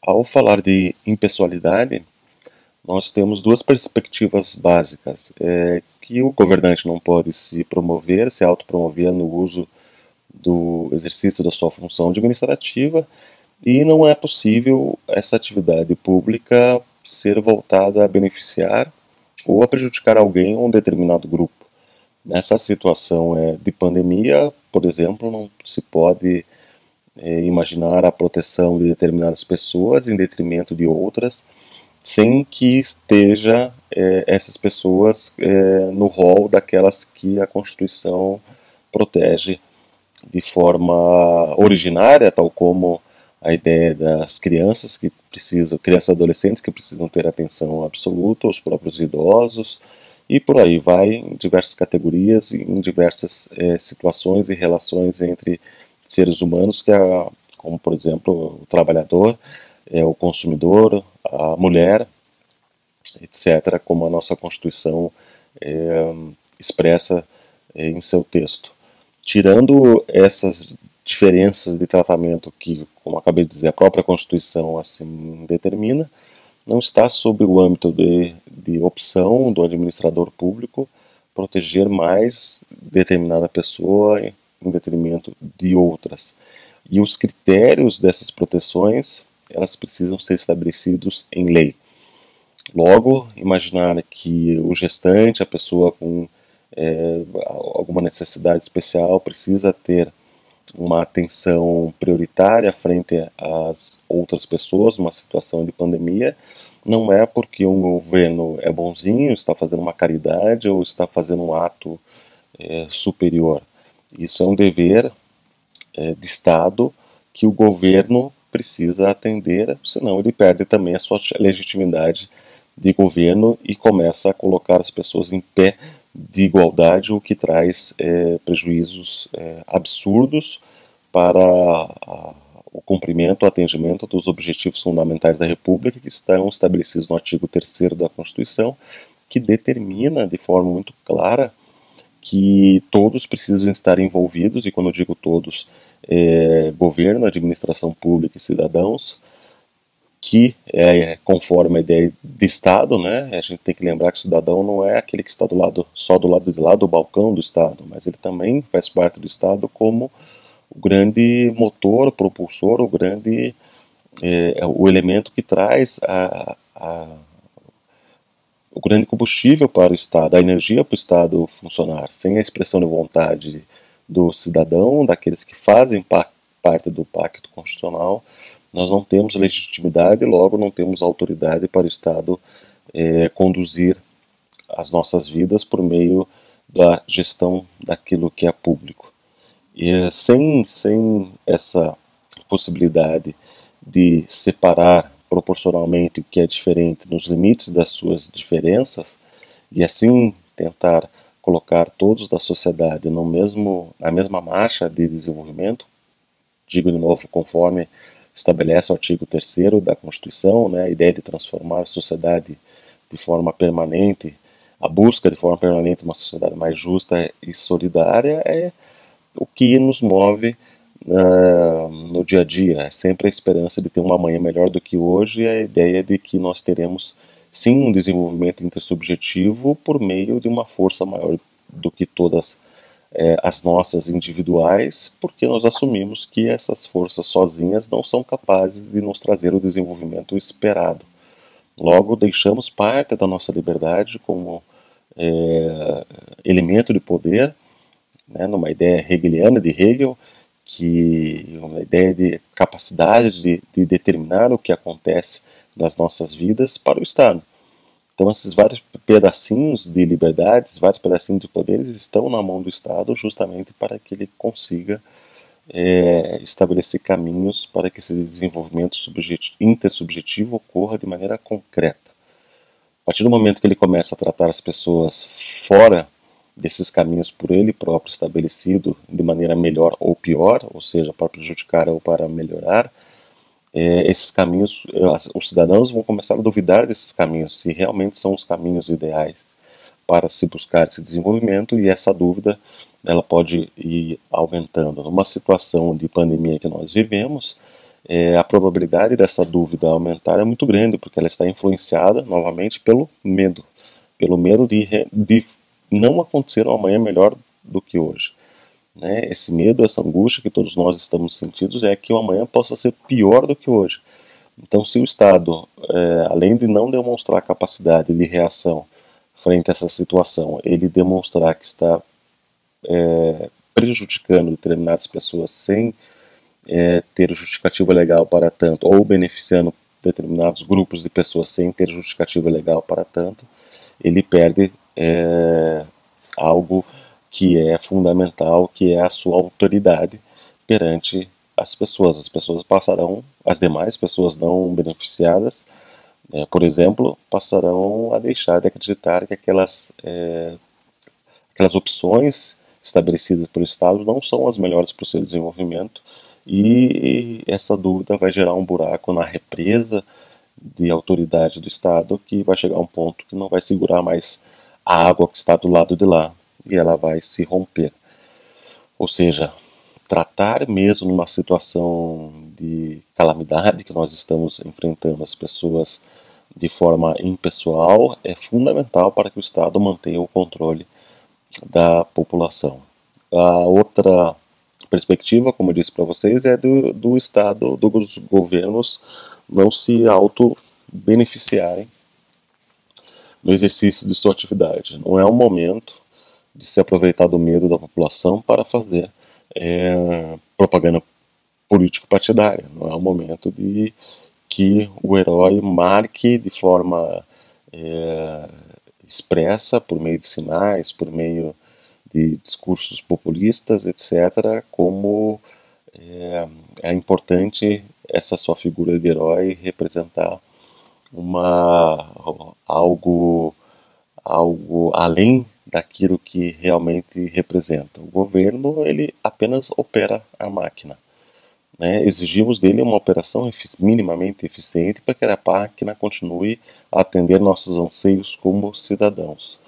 Ao falar de impessoalidade, nós temos duas perspectivas básicas. Que o governante não pode se promover, se autopromover no uso do exercício da sua função administrativa e não é possível essa atividade pública ser voltada a beneficiar ou a prejudicar alguém ou um determinado grupo. Nessa situação de pandemia, por exemplo, não se pode imaginar a proteção de determinadas pessoas em detrimento de outras, sem que esteja essas pessoas no rol daquelas que a Constituição protege de forma originária, tal como a ideia das crianças que precisam, crianças e adolescentes que precisam ter atenção absoluta, os próprios idosos, e por aí vai, em diversas categorias, em diversas situações e relações entre seres humanos, como por exemplo o trabalhador, o consumidor, a mulher, etc., como a nossa Constituição expressa em seu texto. Tirando essas diferenças de tratamento que, como acabei de dizer, a própria Constituição assim determina, não está sob o âmbito de opção do administrador público proteger mais determinada pessoa em detrimento de outras. E os critérios dessas proteções, elas precisam ser estabelecidos em lei. Logo, imaginar que o gestante, a pessoa com alguma necessidade especial, precisa ter uma atenção prioritária frente às outras pessoas numa situação de pandemia, não é porque um governo é bonzinho, está fazendo uma caridade ou está fazendo um ato superior. Isso é um dever de Estado que o governo precisa atender, senão ele perde também a sua legitimidade de governo e começa a colocar as pessoas em pé de igualdade, o que traz prejuízos absurdos para o cumprimento, o atendimento dos objetivos fundamentais da República, que estão estabelecidos no artigo 3º da Constituição, que determina de forma muito clara que todos precisam estar envolvidos, e quando eu digo todos, governo, administração pública e cidadãos, que conforme a ideia de Estado, né, a gente tem que lembrar que o cidadão não é aquele que está só do lado de lá do balcão do Estado, mas ele também faz parte do Estado como o grande motor, propulsor, o elemento que traz o grande combustível para o Estado, a energia para o Estado funcionar. Sem a expressão de vontade do cidadão, daqueles que fazem parte do pacto constitucional, nós não temos legitimidade, logo não temos autoridade para o Estado conduzir as nossas vidas por meio da gestão daquilo que é público. E sem essa possibilidade de separar proporcionalmente o que é diferente nos limites das suas diferenças e assim tentar colocar todos da sociedade na mesma marcha de desenvolvimento, digo de novo, conforme estabelece o artigo 3º da Constituição, né, a ideia de transformar a sociedade de forma permanente, a busca de forma permanente de uma sociedade mais justa e solidária é o que nos move no dia a dia. É sempre a esperança de ter uma amanhã melhor do que hoje e a ideia de que nós teremos sim um desenvolvimento intersubjetivo por meio de uma força maior do que todas as nossas individuais, porque nós assumimos que essas forças sozinhas não são capazes de nos trazer o desenvolvimento esperado. Logo, deixamos parte da nossa liberdade como elemento de poder, né, numa ideia hegeliana de Hegel, que uma ideia de capacidade de determinar o que acontece nas nossas vidas para o Estado. Então esses vários pedacinhos de liberdades, vários pedacinhos de poderes estão na mão do Estado justamente para que ele consiga estabelecer caminhos para que esse desenvolvimento intersubjetivo ocorra de maneira concreta. A partir do momento que ele começa a tratar as pessoas fora desses caminhos por ele próprio estabelecido de maneira melhor ou pior, ou seja, para prejudicar ou para melhorar, esses caminhos, os cidadãos vão começar a duvidar desses caminhos, se realmente são os caminhos ideais para se buscar esse desenvolvimento, e essa dúvida ela pode ir aumentando. Numa situação de pandemia que nós vivemos, a probabilidade dessa dúvida aumentar é muito grande, porque ela está influenciada novamente pelo medo de não acontecer um amanhã melhor do que hoje. Né? Esse medo, essa angústia que todos nós estamos sentindo é que o amanhã possa ser pior do que hoje. Então, se o Estado, além de não demonstrar capacidade de reação frente a essa situação, ele demonstrar que está prejudicando determinadas pessoas sem ter justificativa legal para tanto, ou beneficiando determinados grupos de pessoas sem ter justificativa legal para tanto, ele perde algo que é fundamental, que é a sua autoridade perante as pessoas. As pessoas passarão, as demais pessoas não beneficiadas, por exemplo, passarão a deixar de acreditar que aquelas opções estabelecidas pelo Estado não são as melhores para o seu desenvolvimento, e essa dúvida vai gerar um buraco na represa de autoridade do Estado, que vai chegar a um ponto que não vai segurar mais a água que está do lado de lá, e ela vai se romper. Ou seja, tratar mesmo numa situação de calamidade que nós estamos enfrentando as pessoas de forma impessoal é fundamental para que o Estado mantenha o controle da população. A outra perspectiva, como eu disse para vocês, é do Estado, dos governos não se auto-beneficiarem no exercício de sua atividade. Não é o momento de se aproveitar do medo da população para fazer propaganda político-partidária. Não é o momento de que o herói marque de forma expressa, por meio de sinais, por meio de discursos populistas, etc., como é importante essa sua figura de herói representar algo além daquilo que realmente representa. O governo, ele apenas opera a máquina. Né? Exigimos dele uma operação minimamente eficiente para que a máquina continue a atender nossos anseios como cidadãos.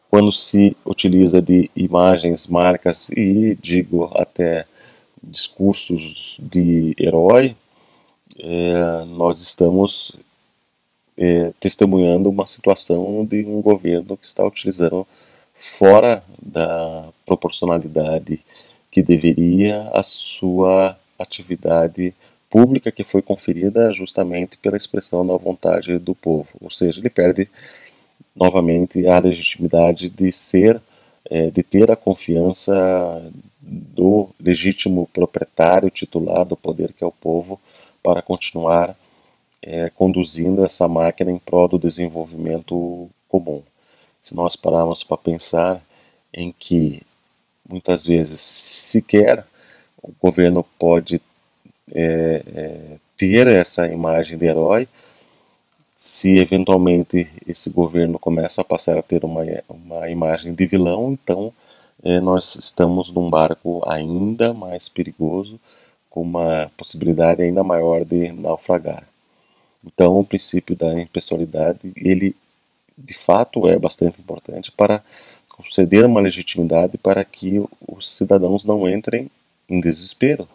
Quando se utiliza de imagens, marcas e, digo, até discursos de herói, nós estamos testemunhando uma situação de um governo que está utilizando fora da proporcionalidade que deveria a sua atividade pública, que foi conferida justamente pela expressão da vontade do povo. Ou seja, ele perde novamente a legitimidade de ter a confiança do legítimo proprietário titular do poder, que é o povo, para continuar conduzindo essa máquina em prol do desenvolvimento comum. Se nós pararmos para pensar em que muitas vezes sequer o governo pode ter essa imagem de herói, se eventualmente esse governo começa a passar a ter uma imagem de vilão, então nós estamos num barco ainda mais perigoso, com uma possibilidade ainda maior de naufragar. Então, o princípio da impessoalidade, ele de fato é bastante importante para conceder uma legitimidade para que os cidadãos não entrem em desespero,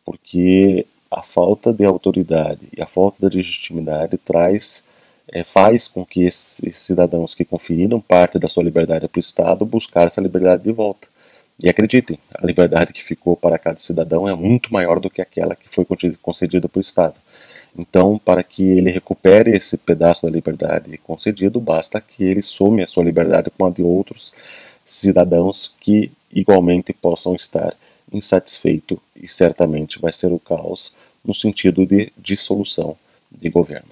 porque a falta de autoridade e a falta de legitimidade faz com que esses cidadãos que conferiram parte da sua liberdade para o Estado buscar essa liberdade de volta. E acreditem, a liberdade que ficou para cada cidadão é muito maior do que aquela que foi concedida pelo Estado. Então, para que ele recupere esse pedaço da liberdade concedido, basta que ele some a sua liberdade com a de outros cidadãos que igualmente possam estar insatisfeitos, e certamente vai ser o caos no sentido de dissolução de governo.